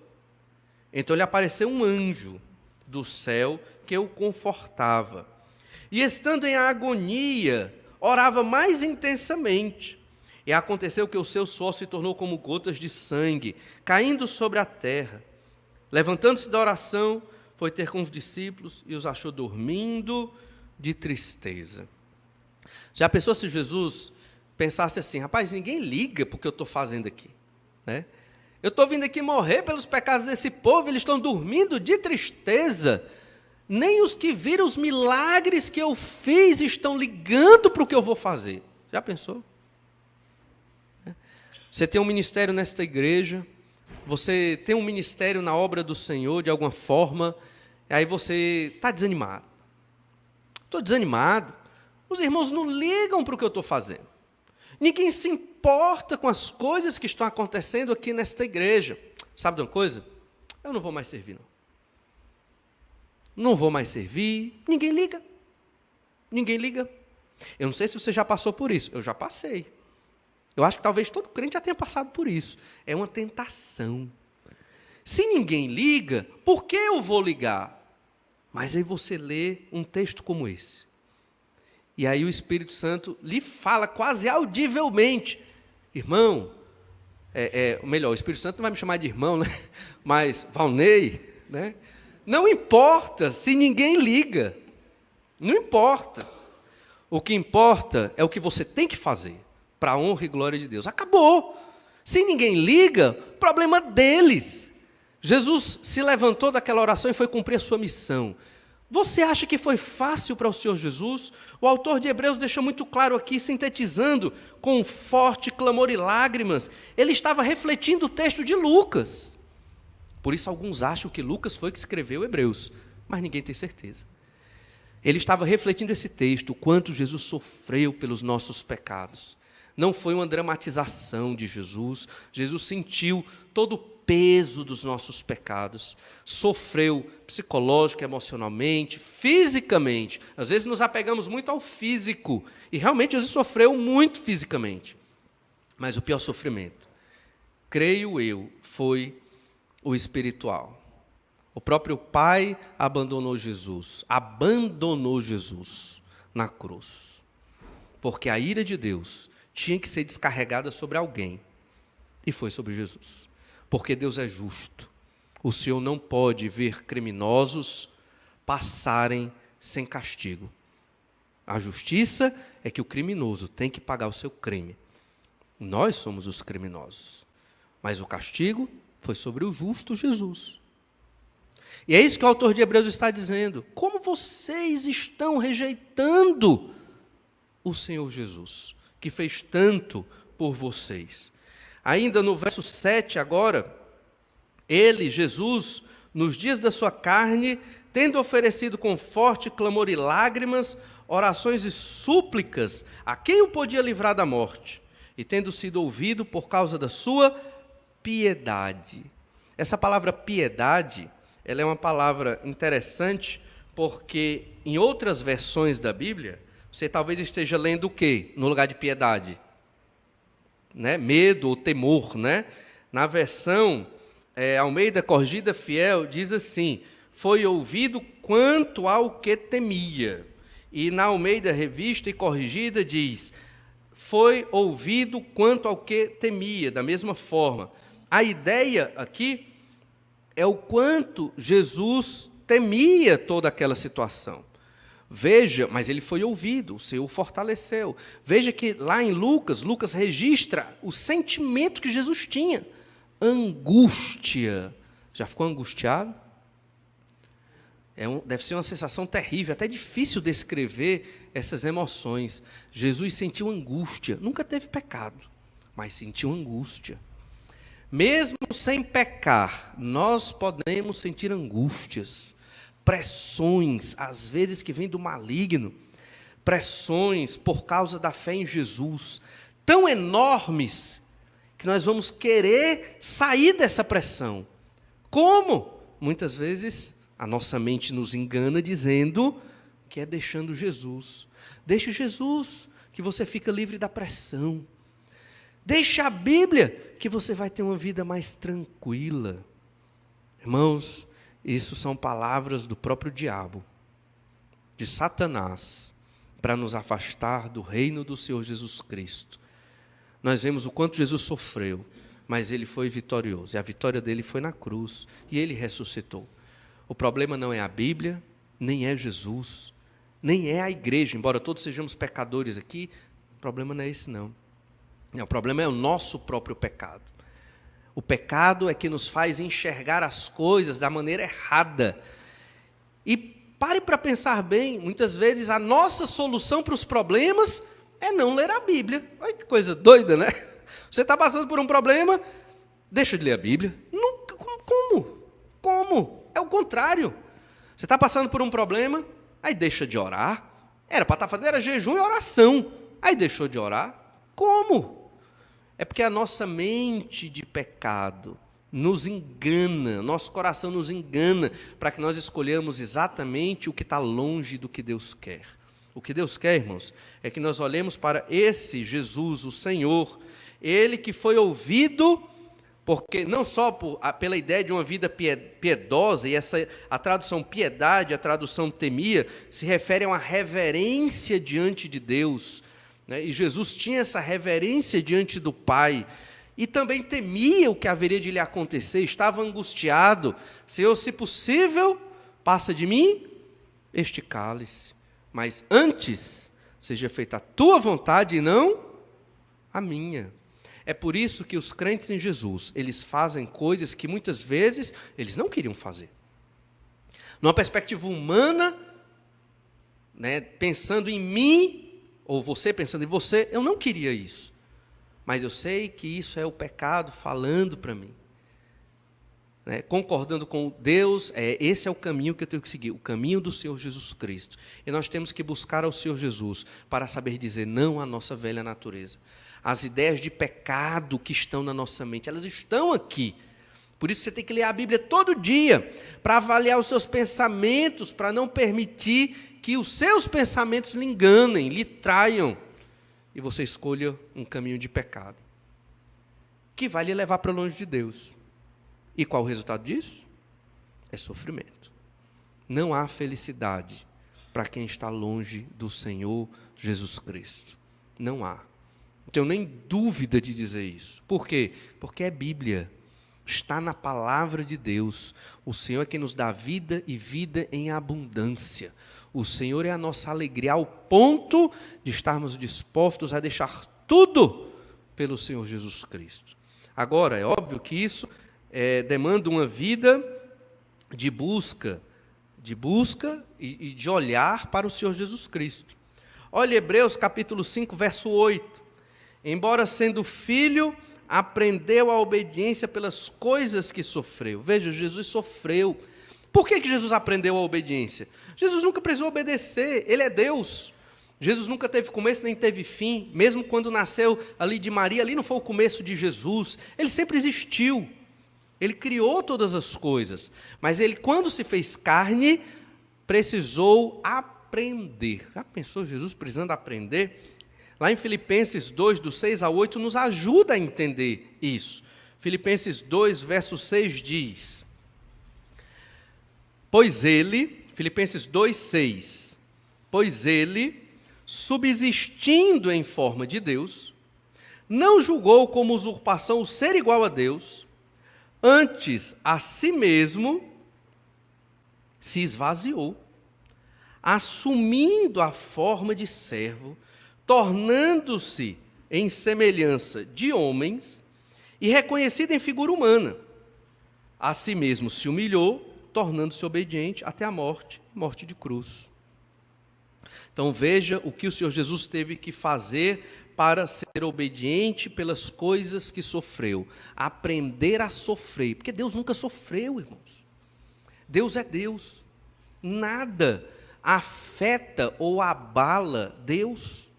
Então lhe apareceu um anjo do céu que o confortava. E estando em agonia, orava mais intensamente. E aconteceu que o seu suor se tornou como gotas de sangue, caindo sobre a terra. Levantando-se da oração, foi ter com os discípulos e os achou dormindo de tristeza. Já pensou se Jesus pensasse assim: rapaz, ninguém liga para o que eu estou fazendo aqui, né? Eu estou vindo aqui morrer pelos pecados desse povo, eles estão dormindo de tristeza. Nem os que viram os milagres que eu fiz estão ligando para o que eu vou fazer. Já pensou? Você tem um ministério nesta igreja, você tem um ministério na obra do Senhor de alguma forma, e aí você está desanimado. Estou desanimado. Os irmãos não ligam para o que eu estou fazendo. Ninguém se importa com as coisas que estão acontecendo aqui nesta igreja. Sabe de uma coisa? Eu não vou mais servir, não. Não vou mais servir. Ninguém liga. Ninguém liga. Eu não sei se você já passou por isso. Eu já passei. Eu acho que talvez todo crente já tenha passado por isso. É uma tentação. Se ninguém liga, por que eu vou ligar? Mas aí você lê um texto como esse. E aí o Espírito Santo lhe fala quase audivelmente: irmão, melhor, o Espírito Santo não vai me chamar de irmão, né? Mas Valnei, né? Não importa se ninguém liga. Não importa. O que importa é o que você tem que fazer para a honra e glória de Deus. Acabou. Se ninguém liga, problema deles. Jesus se levantou daquela oração e foi cumprir a sua missão. Você acha que foi fácil para o Senhor Jesus? O autor de Hebreus deixa muito claro aqui, sintetizando, com forte clamor e lágrimas. Ele estava refletindo o texto de Lucas. Por isso alguns acham que Lucas foi que escreveu Hebreus, mas ninguém tem certeza. Ele estava refletindo esse texto, o quanto Jesus sofreu pelos nossos pecados. Não foi uma dramatização de Jesus. Jesus sentiu todo o peso dos nossos pecados. Sofreu psicológico, emocionalmente, fisicamente. Às vezes nos apegamos muito ao físico. E realmente Jesus sofreu muito fisicamente. Mas o pior sofrimento, creio eu, foi o espiritual. O próprio Pai abandonou Jesus na cruz. Porque a ira de Deus tinha que ser descarregada sobre alguém, e foi sobre Jesus. Porque Deus é justo. O Senhor não pode ver criminosos passarem sem castigo. A justiça é que o criminoso tem que pagar o seu crime. Nós somos os criminosos. Mas o castigo foi sobre o justo Jesus. E é isso que o autor de Hebreus está dizendo. Como vocês estão rejeitando o Senhor Jesus, que fez tanto por vocês. Ainda no verso 7 agora, ele, Jesus, nos dias da sua carne, tendo oferecido com forte clamor e lágrimas, orações e súplicas a quem o podia livrar da morte, e tendo sido ouvido por causa da sua piedade. Essa palavra piedade, ela é uma palavra interessante, porque em outras versões da Bíblia, você talvez esteja lendo o quê no lugar de piedade? Né? Medo ou temor, né? Na versão Almeida Corrigida Fiel, diz assim: foi ouvido quanto ao que temia. E na Almeida Revista e Corrigida diz: foi ouvido quanto ao que temia. Da mesma forma, a ideia aqui é o quanto Jesus temia toda aquela situação. Veja, mas ele foi ouvido, o Senhor o fortaleceu. Veja que lá em Lucas registra o sentimento que Jesus tinha. Angústia. Já ficou angustiado? Deve ser uma sensação terrível, até difícil descrever essas emoções. Jesus sentiu angústia, nunca teve pecado, mas sentiu angústia. Mesmo sem pecar, nós podemos sentir angústias, pressões, às vezes que vêm do maligno, pressões por causa da fé em Jesus, tão enormes, que nós vamos querer sair dessa pressão. Como? Muitas vezes a nossa mente nos engana dizendo que é deixando Jesus. Deixe Jesus, que você fica livre da pressão. Deixe a Bíblia, que você vai ter uma vida mais tranquila. Irmãos, isso são palavras do próprio diabo, de Satanás, para nos afastar do reino do Senhor Jesus Cristo. Nós vemos o quanto Jesus sofreu, mas ele foi vitorioso, e a vitória dele foi na cruz, e ele ressuscitou. O problema não é a Bíblia, nem é Jesus, nem é a igreja, embora todos sejamos pecadores aqui, o problema não é esse não. O problema é o nosso próprio pecado. O pecado é que nos faz enxergar as coisas da maneira errada. E pare para pensar bem, muitas vezes a nossa solução para os problemas é não ler a Bíblia. Olha que coisa doida, né? Você está passando por um problema, deixa de ler a Bíblia. Nunca, como? É o contrário. Você está passando por um problema, aí deixa de orar. Era para estar fazendo era jejum e oração. Aí deixou de orar. Como? É porque a nossa mente de pecado nos engana, nosso coração nos engana, para que nós escolhamos exatamente o que está longe do que Deus quer. O que Deus quer, irmãos, é que nós olhemos para esse Jesus, o Senhor, Ele que foi ouvido, porque não só pela ideia de uma vida piedosa, e a tradução piedade, a tradução temia, se refere a uma reverência diante de Deus, né? E Jesus tinha essa reverência diante do Pai, e também temia o que haveria de lhe acontecer, estava angustiado. Senhor, se possível, passa de mim este cálice, mas antes seja feita a tua vontade e não a minha. É por isso que os crentes em Jesus, eles fazem coisas que muitas vezes eles não queriam fazer. Numa perspectiva humana, né, pensando em mim, ou você pensando em você, eu não queria isso. Mas eu sei que isso é o pecado falando para mim. Né, concordando com Deus, esse é o caminho que eu tenho que seguir, o caminho do Senhor Jesus Cristo. E nós temos que buscar ao Senhor Jesus para saber dizer não à nossa velha natureza. As ideias de pecado que estão na nossa mente, elas estão aqui. Por isso você tem que ler a Bíblia todo dia, para avaliar os seus pensamentos, para não permitir que os seus pensamentos lhe enganem, lhe traiam, e você escolha um caminho de pecado, que vai lhe levar para longe de Deus. E qual o resultado disso? É sofrimento. Não há felicidade para quem está longe do Senhor Jesus Cristo. Não há. Não tenho nem dúvida de dizer isso. Por quê? Porque é Bíblia. Está na palavra de Deus. O Senhor é quem nos dá vida e vida em abundância. O Senhor é a nossa alegria, ao ponto de estarmos dispostos a deixar tudo pelo Senhor Jesus Cristo. Agora, é óbvio que isso demanda uma vida de busca e de olhar para o Senhor Jesus Cristo. Olha Hebreus capítulo 5, verso 8. Embora sendo filho, aprendeu a obediência pelas coisas que sofreu. Veja, Jesus sofreu. Por que Jesus aprendeu a obediência? Jesus nunca precisou obedecer, Ele é Deus. Jesus nunca teve começo nem teve fim, mesmo quando nasceu ali de Maria, ali não foi o começo de Jesus, ele sempre existiu, ele criou todas as coisas, mas ele, quando se fez carne, precisou aprender. Já pensou Jesus precisando aprender? Lá em Filipenses 2, do 6 ao 8, nos ajuda a entender isso. Filipenses 2, verso 6 diz: pois ele, Filipenses 2, 6, pois ele, subsistindo em forma de Deus, não julgou como usurpação o ser igual a Deus, antes a si mesmo se esvaziou, assumindo a forma de servo, tornando-se em semelhança de homens e reconhecido em figura humana. A si mesmo se humilhou, tornando-se obediente até a morte, morte de cruz. Então veja o que o Senhor Jesus teve que fazer para ser obediente pelas coisas que sofreu. Aprender a sofrer, porque Deus nunca sofreu, irmãos. Deus é Deus. Nada afeta ou abala Deus,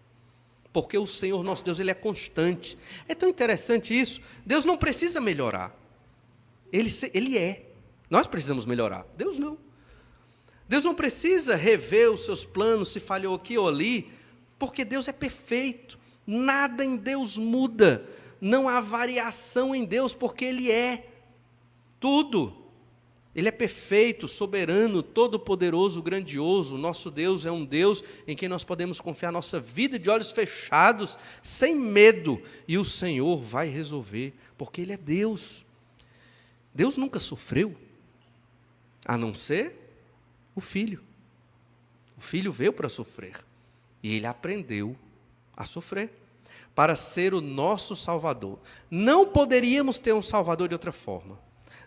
porque o Senhor nosso Deus, Ele é constante. É tão interessante isso. Deus não precisa melhorar. Ele é. Nós precisamos melhorar. Deus não. Deus não precisa rever os seus planos, se falhou aqui ou ali, porque Deus é perfeito. Nada em Deus muda. Não há variação em Deus, porque Ele é tudo. Ele é perfeito, soberano, todo-poderoso, grandioso. Nosso Deus é um Deus em quem nós podemos confiar nossa vida de olhos fechados, sem medo. E o Senhor vai resolver, porque Ele é Deus. Deus nunca sofreu, a não ser o Filho. O Filho veio para sofrer. E Ele aprendeu a sofrer, para ser o nosso Salvador. Não poderíamos ter um Salvador de outra forma.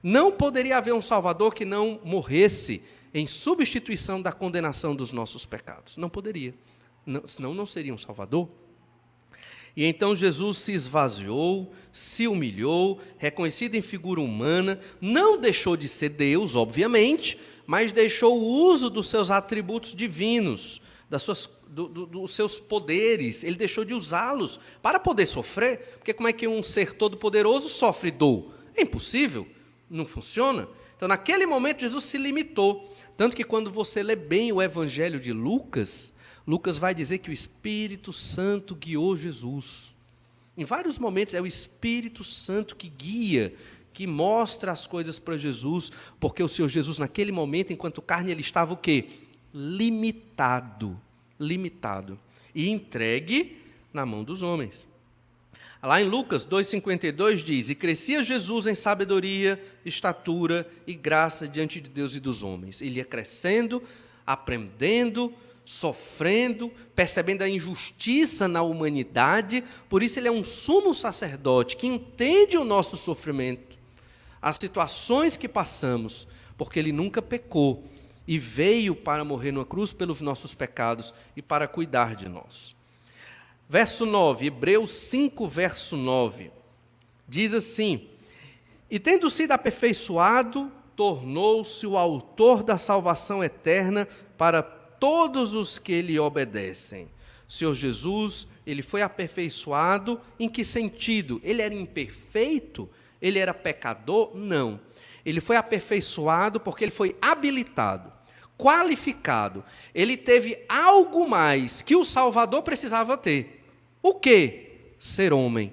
Não poderia haver um Salvador que não morresse em substituição da condenação dos nossos pecados. Não poderia. Senão não seria um Salvador. E então Jesus se esvaziou, se humilhou, reconhecido em figura humana, não deixou de ser Deus, obviamente, mas deixou o uso dos seus atributos divinos, dos seus poderes, ele deixou de usá-los para poder sofrer, porque como é que um ser todo-poderoso sofre dor? É impossível, não funciona. Então, naquele momento, Jesus se limitou, tanto que quando você lê bem o Evangelho de Lucas, Lucas vai dizer que o Espírito Santo guiou Jesus. Em vários momentos é o Espírito Santo que guia, que mostra as coisas para Jesus, porque o Senhor Jesus, naquele momento, enquanto carne, ele estava o quê? Limitado, e entregue na mão dos homens. Lá em Lucas 2,52 diz: e crescia Jesus em sabedoria, estatura e graça diante de Deus e dos homens. Ele ia crescendo, aprendendo, sofrendo, percebendo a injustiça na humanidade, por isso ele é um sumo sacerdote que entende o nosso sofrimento, as situações que passamos, porque ele nunca pecou e veio para morrer numa cruz pelos nossos pecados e para cuidar de nós. Verso 9, Hebreus 5, verso 9, diz assim: e tendo sido aperfeiçoado, tornou-se o autor da salvação eterna para todos os que lhe obedecem. O Senhor Jesus, ele foi aperfeiçoado em que sentido? Ele era imperfeito? Ele era pecador? Não. Ele foi aperfeiçoado porque ele foi habilitado, qualificado. Ele teve algo mais que o Salvador precisava ter. O quê? Ser homem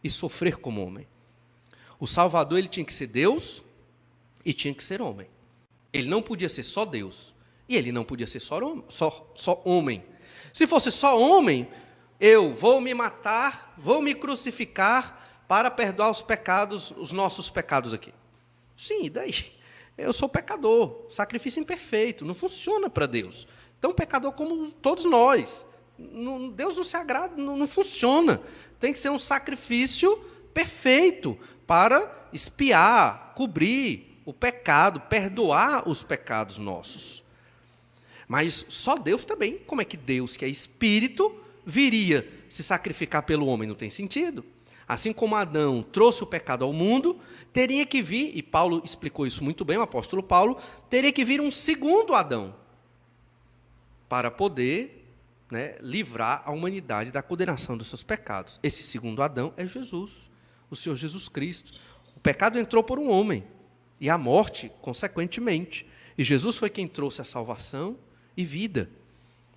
e sofrer como homem. O Salvador, ele tinha que ser Deus e tinha que ser homem. Ele não podia ser só Deus e ele não podia ser só homem. Se fosse só homem, eu vou me matar, vou me crucificar para perdoar os pecados, os nossos pecados aqui. Sim, e daí? Eu sou pecador, sacrifício imperfeito, não funciona para Deus. Então, pecador como todos nós. Deus não se agrada, não funciona. Tem que ser um sacrifício perfeito para expiar, cobrir o pecado, perdoar os pecados nossos. Mas só Deus também. Como é que Deus, que é espírito, viria se sacrificar pelo homem? Não tem sentido. Assim como Adão trouxe o pecado ao mundo, teria que vir, e Paulo explicou isso muito bem, o apóstolo Paulo, teria que vir um segundo Adão para poder, né, livrar a humanidade da condenação dos seus pecados. Esse segundo Adão é Jesus, o Senhor Jesus Cristo. O pecado entrou por um homem, e a morte, consequentemente. E Jesus foi quem trouxe a salvação e vida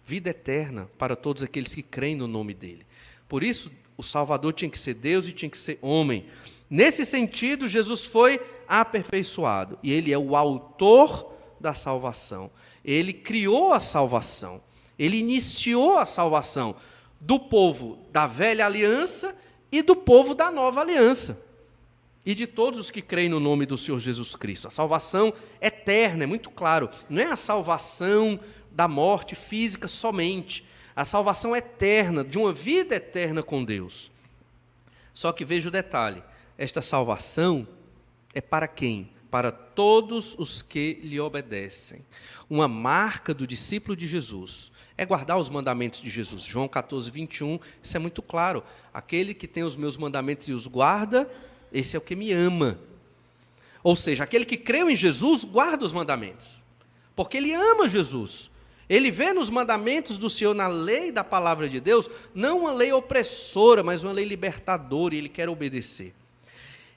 eterna para todos aqueles que creem no nome dele. Por isso, o Salvador tinha que ser Deus e tinha que ser homem. Nesse sentido, Jesus foi aperfeiçoado, e ele é o autor da salvação. Ele criou a salvação, ele iniciou a salvação do povo da velha aliança e do povo da nova aliança, e de todos os que creem no nome do Senhor Jesus Cristo. A salvação eterna, é muito claro, não é a salvação da morte física somente, a salvação eterna, de uma vida eterna com Deus. Só que veja o detalhe, esta salvação é para quem? Para todos os que lhe obedecem. Uma marca do discípulo de Jesus é guardar os mandamentos de Jesus. João 14, 21, isso é muito claro. Aquele que tem os meus mandamentos e os guarda, esse é o que me ama. Ou seja, aquele que creu em Jesus, guarda os mandamentos. Porque ele ama Jesus. Ele vê nos mandamentos do Senhor, na lei da palavra de Deus, não uma lei opressora, mas uma lei libertadora, e ele quer obedecer.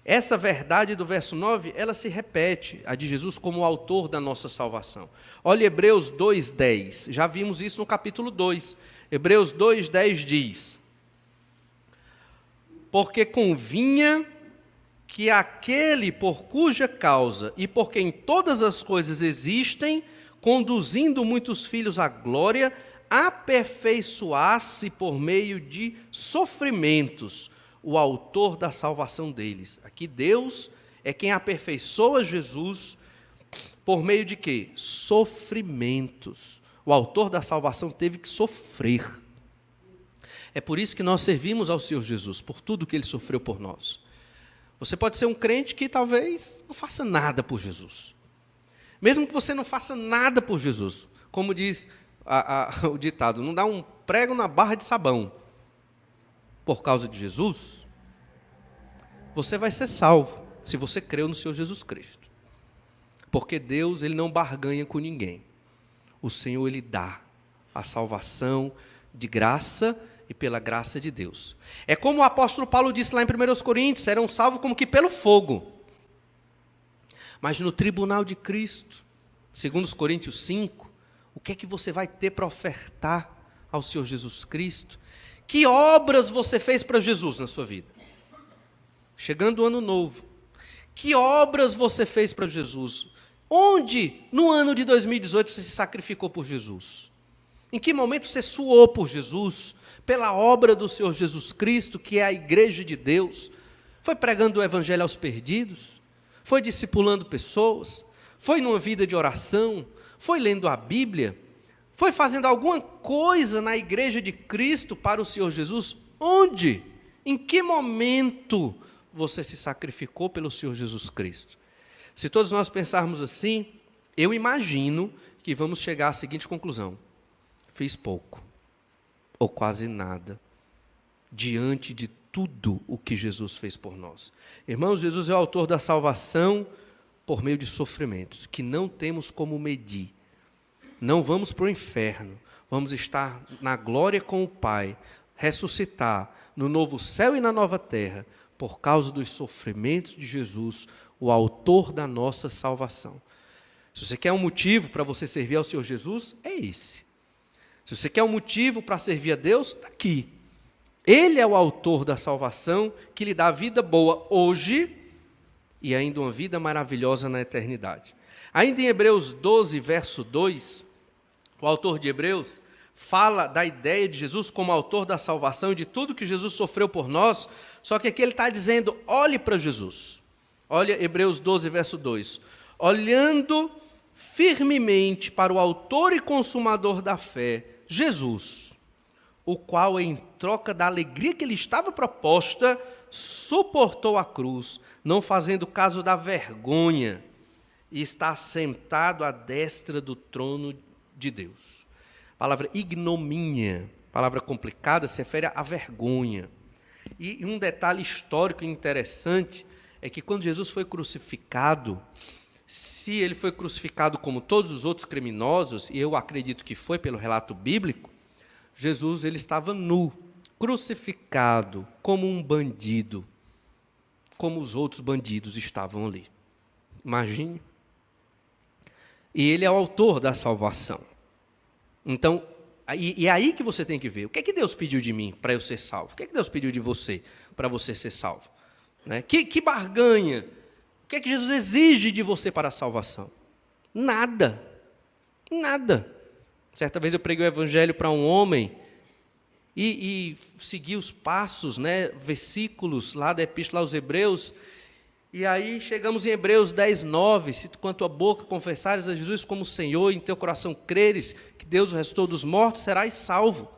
Essa verdade do verso 9, ela se repete, a de Jesus como o autor da nossa salvação. Olha Hebreus 2,10, já vimos isso no capítulo 2. Hebreus 2,10 diz: porque convinha que aquele por cuja causa e por quem todas as coisas existem, conduzindo muitos filhos à glória, aperfeiçoasse por meio de sofrimentos o autor da salvação deles. Aqui Deus é quem aperfeiçoa Jesus por meio de quê? Sofrimentos. O autor da salvação teve que sofrer. É por isso que nós servimos ao Senhor Jesus, por tudo que ele sofreu por nós. Você pode ser um crente que talvez não faça nada por Jesus. Mesmo que você não faça nada por Jesus, como diz o ditado, não dá um prego na barra de sabão por causa de Jesus, você vai ser salvo, se você creu no Senhor Jesus Cristo. Porque Deus, ele não barganha com ninguém. O Senhor, ele dá a salvação de graça e pela graça de Deus. É como o apóstolo Paulo disse lá em 1 Coríntios, serão salvos como que pelo fogo. Mas no tribunal de Cristo, segundo os Coríntios 5, o que é que você vai ter para ofertar ao Senhor Jesus Cristo? Que obras você fez para Jesus na sua vida? Chegando o ano novo, que obras você fez para Jesus? Onde, no ano de 2018, você se sacrificou por Jesus? Em que momento você suou por Jesus? Pela obra do Senhor Jesus Cristo, que é a igreja de Deus? Foi pregando o evangelho aos perdidos? Foi discipulando pessoas? Foi numa vida de oração? Foi lendo a Bíblia? Foi fazendo alguma coisa na igreja de Cristo para o Senhor Jesus? Onde? Em que momento você se sacrificou pelo Senhor Jesus Cristo? Se todos nós pensarmos assim, eu imagino que vamos chegar à seguinte conclusão: fiz pouco, ou quase nada, diante de tudo o que Jesus fez por nós. Irmãos, Jesus é o autor da salvação por meio de sofrimentos, que não temos como medir. Não vamos para o inferno, vamos estar na glória com o Pai, ressuscitar no novo céu e na nova terra, por causa dos sofrimentos de Jesus, o autor da nossa salvação. Se você quer um motivo para você servir ao Senhor Jesus, é esse. Se você quer um motivo para servir a Deus, está aqui. Ele é o autor da salvação, que lhe dá vida boa hoje e ainda uma vida maravilhosa na eternidade. Ainda em Hebreus 12, verso 2, o autor de Hebreus fala da ideia de Jesus como autor da salvação e de tudo que Jesus sofreu por nós, só que aqui ele está dizendo, olhe para Jesus. Olha Hebreus 12, verso 2. Olhando firmemente para o autor e consumador da fé, Jesus, o qual, em troca da alegria que lhe estava proposta, suportou a cruz, não fazendo caso da vergonha, e está sentado à destra do trono de Deus. A palavra ignomínia, palavra complicada, se refere à vergonha. E um detalhe histórico interessante é que quando Jesus foi crucificado, se ele foi crucificado como todos os outros criminosos, e eu acredito que foi pelo relato bíblico, Jesus, ele estava nu, crucificado, como um bandido, como os outros bandidos estavam ali. Imagine. E ele é o autor da salvação. Então, é aí que você tem que ver. O que é que Deus pediu de mim para eu ser salvo? O que é que Deus pediu de você para você ser salvo? Né? Que barganha? O que é que Jesus exige de você para a salvação? Nada. Nada. Certa vez eu preguei o evangelho para um homem e segui os passos, né, versículos lá da Epístola aos Hebreus. E aí chegamos em Hebreus 10, 9, se tu com a tua boca confessares a Jesus como Senhor e em teu coração creres que Deus o ressuscitou dos mortos, serás salvo.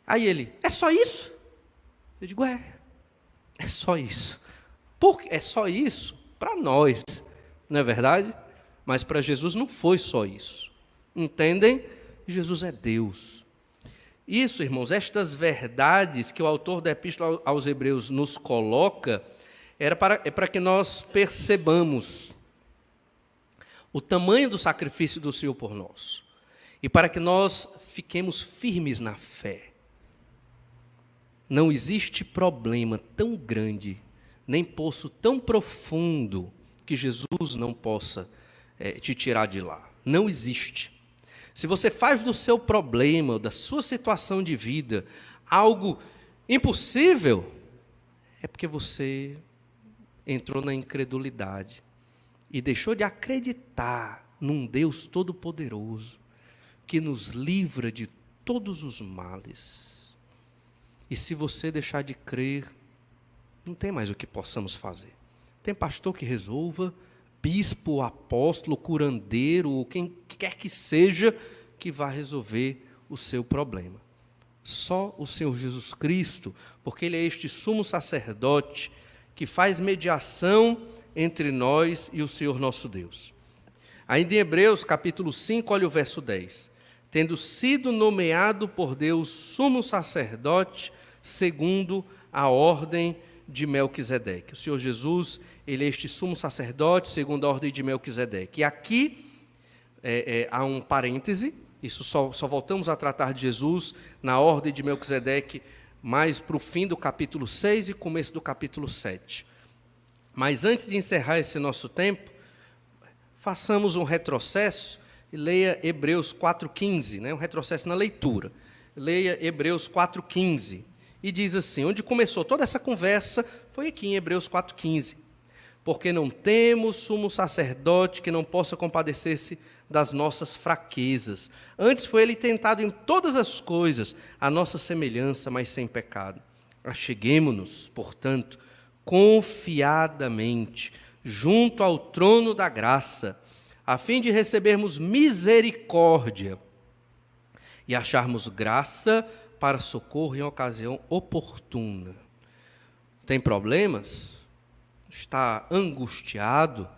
Aí ele, é só isso? Eu digo, é só isso. Por quê? É só isso para nós, não é verdade? Mas para Jesus não foi só isso. Entendem? Jesus é Deus. Isso, irmãos, estas verdades que o autor da Epístola aos Hebreus nos coloca, é para que nós percebamos o tamanho do sacrifício do Senhor por nós. E para que nós fiquemos firmes na fé. Não existe problema tão grande, nem poço tão profundo, que Jesus não possa te tirar de lá. Não existe. Se você faz do seu problema, da sua situação de vida, algo impossível, é porque você entrou na incredulidade e deixou de acreditar num Deus todo-poderoso que nos livra de todos os males. E se você deixar de crer, não tem mais o que possamos fazer. Tem pastor que resolva, bispo, apóstolo, curandeiro, ou quem quer que seja, que vá resolver o seu problema. Só o Senhor Jesus Cristo, porque Ele é este sumo sacerdote que faz mediação entre nós e o Senhor nosso Deus. Ainda em Hebreus, capítulo 5, olha o verso 10. Tendo sido nomeado por Deus sumo sacerdote, segundo a ordem de Melquisedeque. O Senhor Jesus, ele é este sumo sacerdote, segundo a ordem de Melquisedeque. E aqui há um parêntese, isso só voltamos a tratar de Jesus na ordem de Melquisedeque, mais para o fim do capítulo 6 e começo do capítulo 7. Mas antes de encerrar esse nosso tempo, façamos um retrocesso e leia Hebreus 4,15, né? Um retrocesso na leitura. Leia Hebreus 4,15. E diz assim, onde começou toda essa conversa, foi aqui em Hebreus 4,15. Porque não temos sumo sacerdote que não possa compadecer-se das nossas fraquezas. Antes foi ele tentado em todas as coisas, a nossa semelhança, mas sem pecado. Acheguemo-nos, portanto, confiadamente, junto ao trono da graça, a fim de recebermos misericórdia e acharmos graça para socorro em ocasião oportuna. Tem problemas? Está angustiado,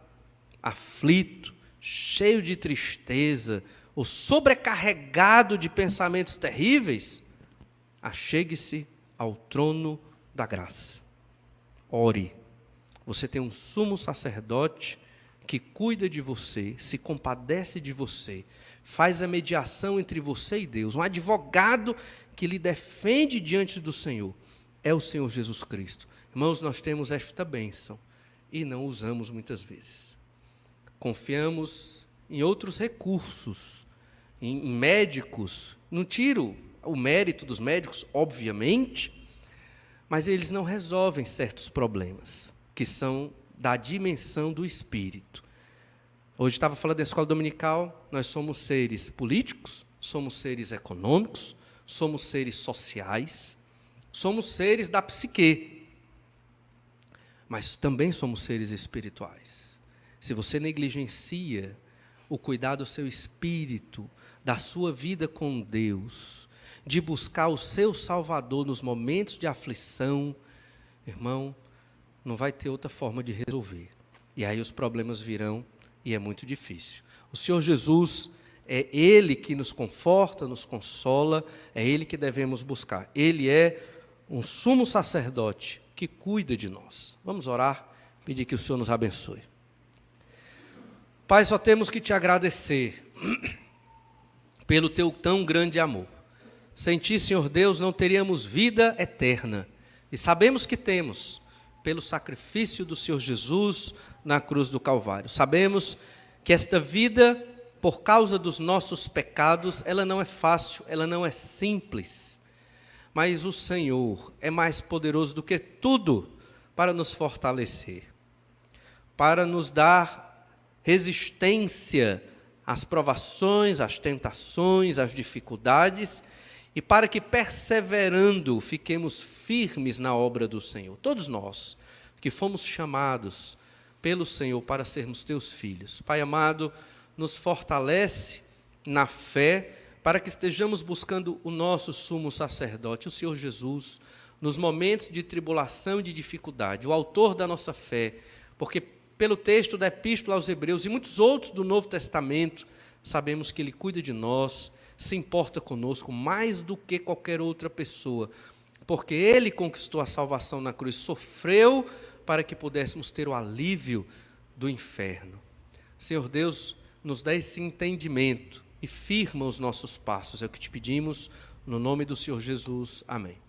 aflito, cheio de tristeza, ou sobrecarregado de pensamentos terríveis? Achegue-se ao trono da graça. Ore. Você tem um sumo sacerdote que cuida de você, se compadece de você, faz a mediação entre você e Deus, um advogado que lhe defende diante do Senhor, é o Senhor Jesus Cristo. Irmãos, nós temos esta bênção e não usamos muitas vezes. Confiamos em outros recursos, em médicos. Não tiro o mérito dos médicos, obviamente, mas eles não resolvem certos problemas, que são da dimensão do espírito. Hoje estava falando da escola dominical, nós somos seres políticos, somos seres econômicos, somos seres sociais, somos seres da psique, mas também somos seres espirituais. Se você negligencia o cuidar do seu espírito, da sua vida com Deus, de buscar o seu Salvador nos momentos de aflição, irmão, não vai ter outra forma de resolver. E aí os problemas virão e é muito difícil. O Senhor Jesus, é Ele que nos conforta, nos consola, é Ele que devemos buscar. Ele é um sumo sacerdote que cuida de nós. Vamos orar, pedir que o Senhor nos abençoe. Pai, só temos que te agradecer pelo teu tão grande amor. Sem ti, Senhor Deus, não teríamos vida eterna. E sabemos que temos, pelo sacrifício do Senhor Jesus na cruz do Calvário. Sabemos que esta vida, por causa dos nossos pecados, ela não é fácil, ela não é simples. Mas o Senhor é mais poderoso do que tudo para nos fortalecer, para nos dar resistência às provações, às tentações, às dificuldades, e para que, perseverando, fiquemos firmes na obra do Senhor. Todos nós que fomos chamados pelo Senhor para sermos teus filhos. Pai amado, nos fortalece na fé, para que estejamos buscando o nosso sumo sacerdote, o Senhor Jesus, nos momentos de tribulação e de dificuldade, o autor da nossa fé, porque pelo texto da Epístola aos Hebreus e muitos outros do Novo Testamento, sabemos que Ele cuida de nós, se importa conosco mais do que qualquer outra pessoa, porque Ele conquistou a salvação na cruz, sofreu para que pudéssemos ter o alívio do inferno. Senhor Deus, nos dá esse entendimento e firma os nossos passos, é o que te pedimos, no nome do Senhor Jesus. Amém.